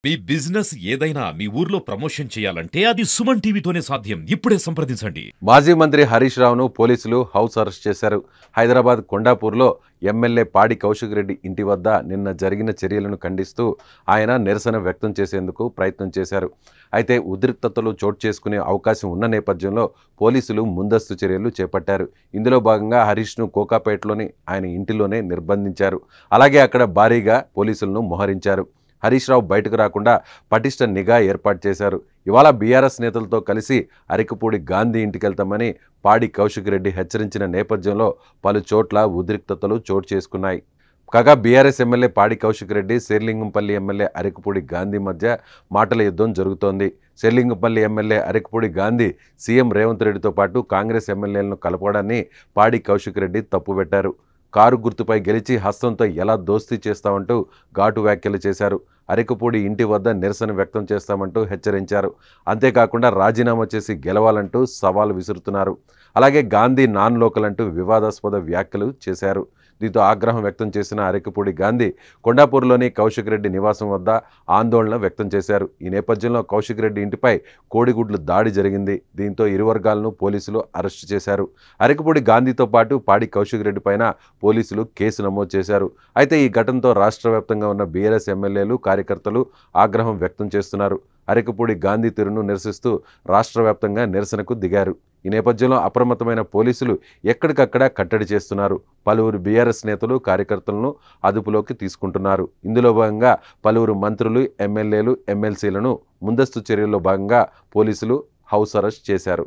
మీ business ఏదైనా మీ ఊర్లో promotion చేయాలంటే అది సుమన్ టీవీతోనే సాధ్యం. ఇప్పుడే సంప్రదించండి. మాజీ మంత్రి హరీష్ రావును పోలీసులు హౌస్ అరెస్ట్ చేశారు. హైదరాబాద్ కొండాపూర్లో ఎమ్మెల్యే పాడి కౌశిక్ రెడ్డి ఇంటి వద్ద నిన్న జరిగిన చర్యలను ఖండిస్తూ ఆయన నిరసన వ్యక్తం చేసేందుకు ప్రయత్నం చేశారు. అయితే ఉద్రిక్తతలు చోటు చేసుకునే అవకాశం ఉన్న నేపథ్యంలో పోలీసులు ముందస్తు చర్యలు చేపట్టారు. ఇందులో భాగంగా హరీష్ను కోకాపేటలోని ఆయన ఇంటిలోనే నిర్బంధించారు. అలాగే అక్కడ భారీగా పోలీసులను మోహరించారు. హరీష్ రావు బయటకు రాకుండా పటిష్ట నిఘా ఏర్పాటు చేశారు. ఇవాళ బీఆర్ఎస్ నేతలతో కలిసి అరికపూడి గాంధీ ఇంటికెళ్తామని పాడి కౌశిక్ రెడ్డి హెచ్చరించిన నేపథ్యంలో పలు చోట్ల ఉద్రిక్తతలు చోటు చేసుకున్నాయి. కాగా బీఆర్ఎస్ ఎమ్మెల్యే పాడి కౌశిక్ రెడ్డి, శేర్లింగంపల్లి ఎమ్మెల్యే అరికపూడి గాంధీ మధ్య మాటల యుద్ధం జరుగుతోంది. శేర్లింగంపల్లి ఎమ్మెల్యే అరికపూడి గాంధీ సీఎం రేవంత్ రెడ్డితో పాటు కాంగ్రెస్ ఎమ్మెల్యేలను కలపడాన్ని పాడి కౌశిక్ రెడ్డి తప్పుపెట్టారు. కారు గుర్తుపై గెలిచి హస్తంతో ఎలా దోస్తీ చేస్తామంటూ ఘాటు వ్యాఖ్యలు చేశారు. అరికపూడి ఇంటి వద్ద నిరసన వ్యక్తం చేస్తామంటూ హెచ్చరించారు. అంతేకాకుండా రాజీనామా చేసి గెలవాలంటూ సవాల్ విసురుతున్నారు. అలాగే గాంధీ నాన్ లోకల్ అంటూ వివాదాస్పద వ్యాఖ్యలు చేశారు. దీంతో ఆగ్రహం వ్యక్తం చేసిన అరికపూడి గాంధీ కొండాపూర్లోని కౌశిక్ రెడ్డి నివాసం వద్ద ఆందోళన వ్యక్తం చేశారు. ఈ నేపథ్యంలో కౌశిక్ రెడ్డి ఇంటిపై కోడిగుడ్లు దాడి జరిగింది. దీంతో ఇరు వర్గాలను పోలీసులు అరెస్టు చేశారు. అరికపూడి గాంధీతో పాటు పాడి కౌశిక్ రెడ్డి పైన పోలీసులు కేసు నమోదు చేశారు. అయితే ఈ ఘటనతో రాష్ట్ర వ్యాప్తంగా ఉన్న బీఆర్ఎస్ ఎమ్మెల్యేలు, కార్యకర్తలు ఆగ్రహం వ్యక్తం చేస్తున్నారు. అరికపూడి గాంధీ తీరును నిరసిస్తూ రాష్ట్ర వ్యాప్తంగా నిరసనకు దిగారు. ఈ నేపథ్యంలో అప్రమత్తమైన పోలీసులు ఎక్కడికక్కడ కట్టడి చేస్తున్నారు. పలువురు బీఆర్ఎస్ నేతలు, కార్యకర్తలను అదుపులోకి తీసుకుంటున్నారు. ఇందులో భాగంగా పలువురు మంత్రులు, ఎమ్మెల్యేలు, ఎమ్మెల్సీలను ముందస్తు చర్యల్లో భాగంగా పోలీసులు హౌస్ అరెస్ట్ చేశారు.